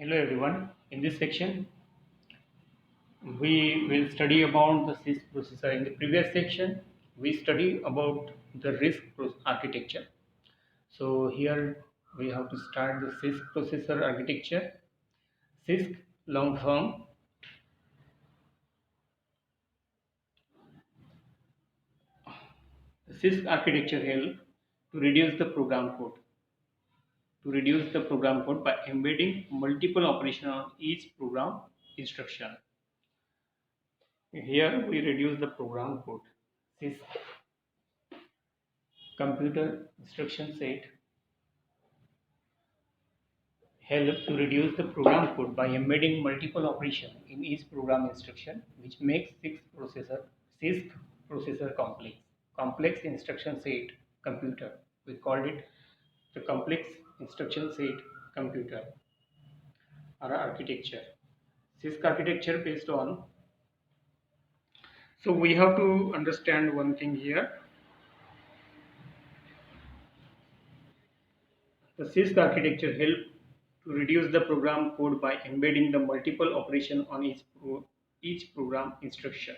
Hello everyone. In this section, we will study about the CISC processor. In the previous section, we study about the architecture. So here we have to start the CISC processor architecture. CISC long form. The CISC architecture help to reduce the program code. To reduce the program code by embedding multiple operations on each program instruction. Here we reduce the program code. CISC computer instruction set help to reduce the program code by embedding multiple operations in each program instruction, which makes CISC processor complex. Complex instruction set computer. We called it the complex instruction set computer or architecture. CISC architecture based on. So we have to understand one thing here. The CISC architecture helps to reduce the program code by embedding the multiple operation on each program instruction.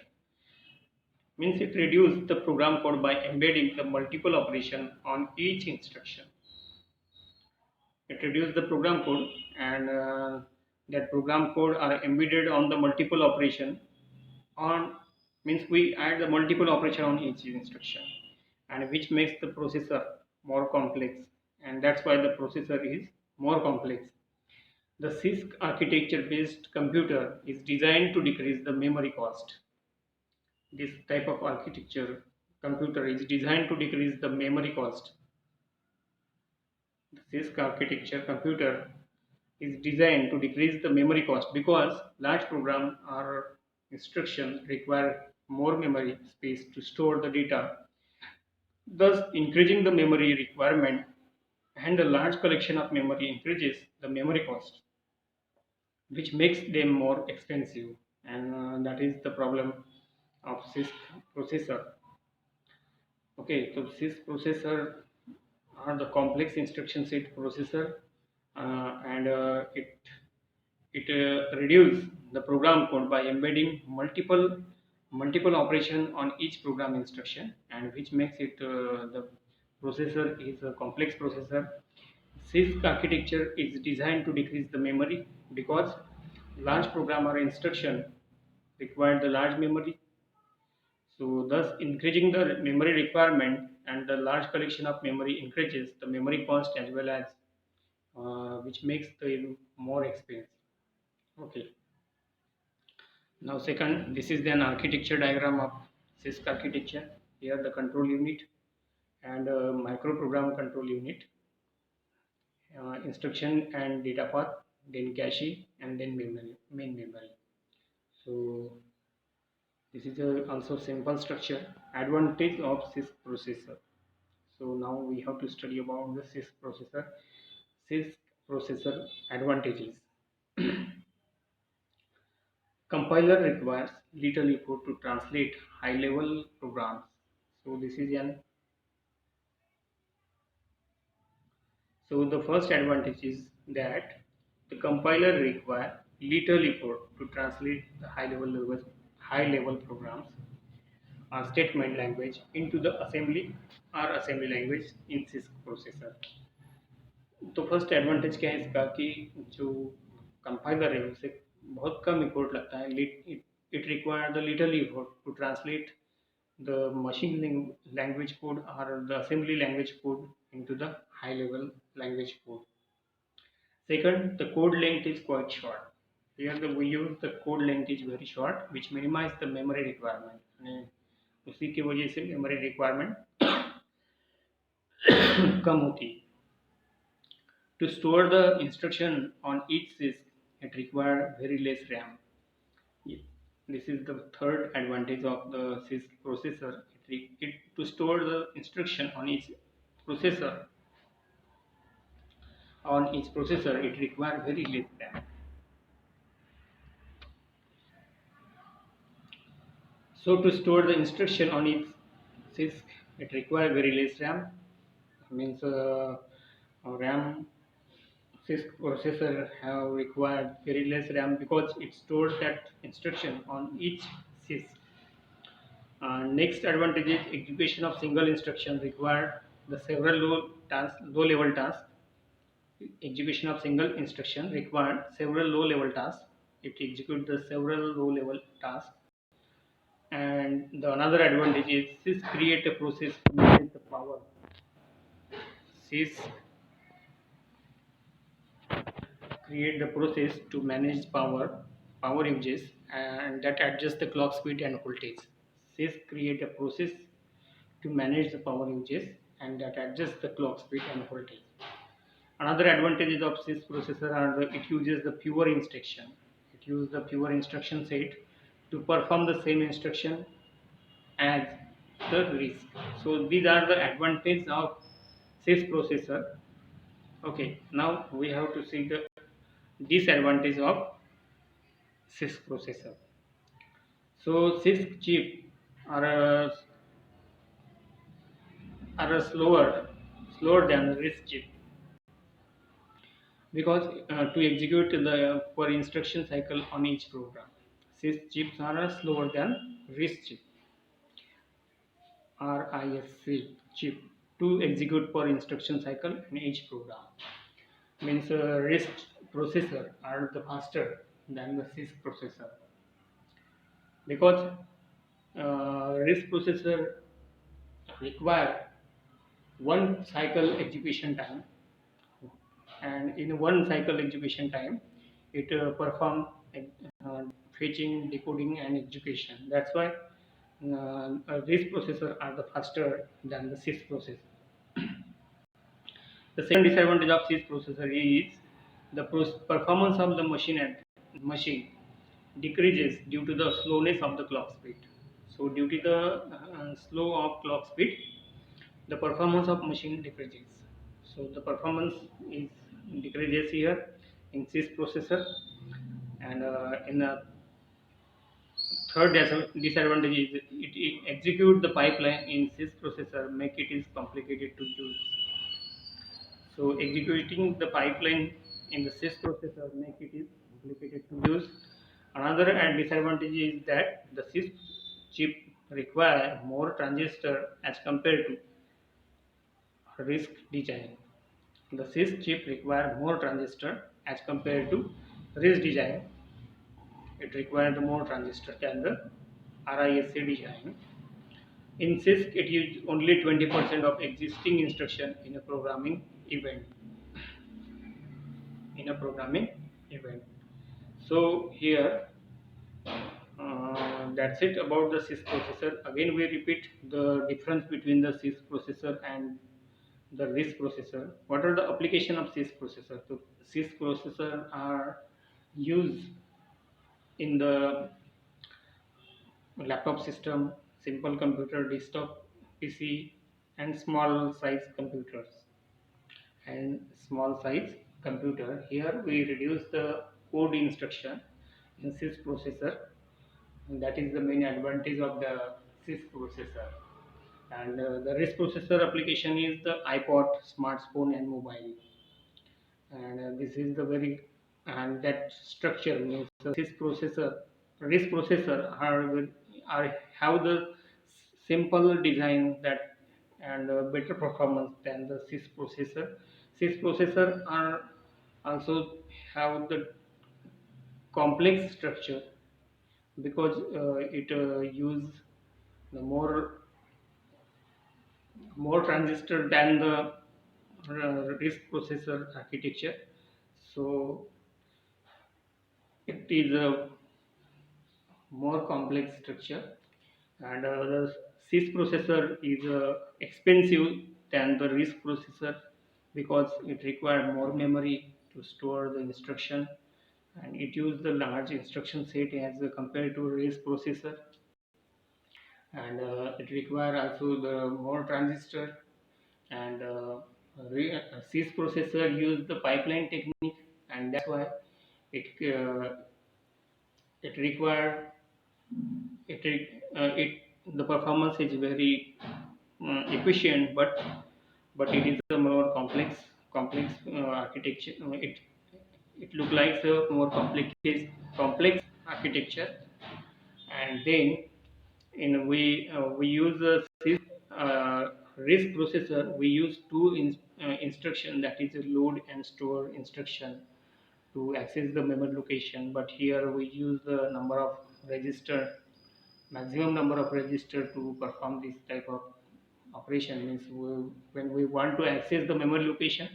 Means it reduces the program code by embedding the multiple operation on each instruction. It reduces the program code and that program code are embedded on the multiple operation on means we add the multiple operation on each instruction and which makes the processor more complex, and that's why the processor is more complex. The CISC architecture based computer is designed to decrease the memory cost. This type of architecture computer is designed to decrease the memory cost. The CISC architecture computer is designed to decrease the memory cost because large program or instructions require more memory space to store the data, thus increasing the memory requirement, and a large collection of memory increases the memory cost, which makes them more expensive, and that is the problem of CISC processor. Okay, so CISC processor are the complex instruction set processor, and it reduce the program code by embedding multiple operation on each program instruction, and which makes it the processor is a complex processor. CISC architecture is designed to decrease the memory because large program or instruction require the large memory, so thus increasing the memory requirement, and the large collection of memory increases the memory cost as well as which makes the more expensive. Okay. Now second, this is an architecture diagram of CISC architecture. Here the control unit and microprogram control unit, instruction and data path, then cache, and then main memory. So this is also simple structure. Advantage of CISC processor. So now we have to study about the CISC processor. CISC processor advantages. Compiler requires little effort to translate high-level programs. So this is an so the first advantage is that the compiler requires little effort to translate the high level programs or statement language into the assembly language in CISC processor. तो first advantage क्या है इसका कि जो compiler है उसे बहुत कम effort लगता है. It require the little effort to translate the machine language code or the assembly language code into the high level language code. Second, the code length is quite short. Here we use the code length is very short, which minimize the memory requirement. And उसी की वजह से memory requirement कम होती है. To store the instruction on each CISC, it requires very less RAM. This is the third advantage of the CISC processor. To store the instruction on each processor, it requires very less RAM. So to store the instruction on each CISC, it requires very less RAM. Means RAM CISC processor have required very less RAM because it stores that instruction on each CISC. Next advantage is execution of single instruction require the several low level tasks. Execution of single instruction required several low level tasks. It executes the several low level tasks. And the another advantage is this create a process to manage the power. Sys create the process to manage power uses and that adjust the clock speed and voltage. Sys create a process to manage the power uses and that adjusts the clock speed and voltage. Another advantages of Sys processor are it uses the fewer instruction. It uses the fewer instruction set to perform the same instruction as the risk. So these are the advantages of Sys processor. Okay, now we have to see the disadvantage of Sys processor. So Sys chip are a, are a slower than the RISC chip because to execute the per instruction cycle on each program. Sys chips are slower than RISC chip. RISC chip to execute per instruction cycle in each program. Means RISC processor are the faster than the Sys processor because RISC processor require one cycle execution time, and in one cycle execution time it perform uh, fetching, decoding and execution. That's why these processors are the faster than the Sys processor. The second disadvantage of Sys processor is the performance of the machine decreases due to the slowness of the clock speed. So due to the slow of clock speed, the performance of machine decreases. So the performance is decreases here in Sys processor, and in the third disadvantage is it execute the pipeline in Sys processor make it is complicated to use. So executing the pipeline in the Sys processor make it is complicated to use. Another disadvantage is that the Sys chip require more transistor as compared to RISC design. The Sys chip require more transistor as compared to RISC design. It required more transistor than the RISC design. In CISC, it uses only 20% of existing instruction in a programming event. In a programming event. So here, that's it about the CISC processor. Again, we repeat the difference between the CISC processor and the RISC processor. What are the application of CISC processor? So CISC processor are used in the laptop system, simple computer, desktop PC, and small size computers. And small size computer. Here we reduce the code instruction in Sys processor, and that is the main advantage of the Sys processor. And the RISC processor application is the iPod, smartphone, and mobile. And this is the very and that structure means the RISC processor. RISC processor are have the simple design that and better performance than the Sys processor. Sys processor are also have the complex structure because it use the more transistor than the RISC processor architecture. So it is a more complex structure, and the Sys processor is expensive than the RISC processor because it requires more memory to store the instruction, and it uses the large instruction set as compared to RISC processor, and it requires also the more transistor, and Sys processor use the pipeline technique, and that's why it it require it the performance is very efficient, but it is a more complex architecture. It look like a more complex architecture, and then we use a RISC processor. We use two instruction, that is a load and store instruction, to access the memory location. But here we use the number of register, maximum number of register to perform this type of operation. Means when we want to access the memory location,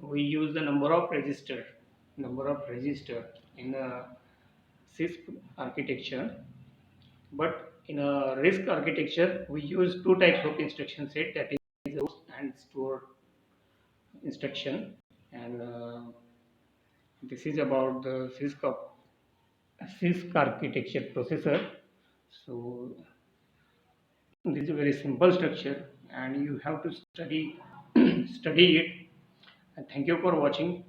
we use the number of register in a CISC architecture. But in a RISC architecture, we use two types of instruction set, that is load and store instruction. And this is about the CISC architecture processor. So this is a very simple structure, and you have to study study it. And thank you for watching.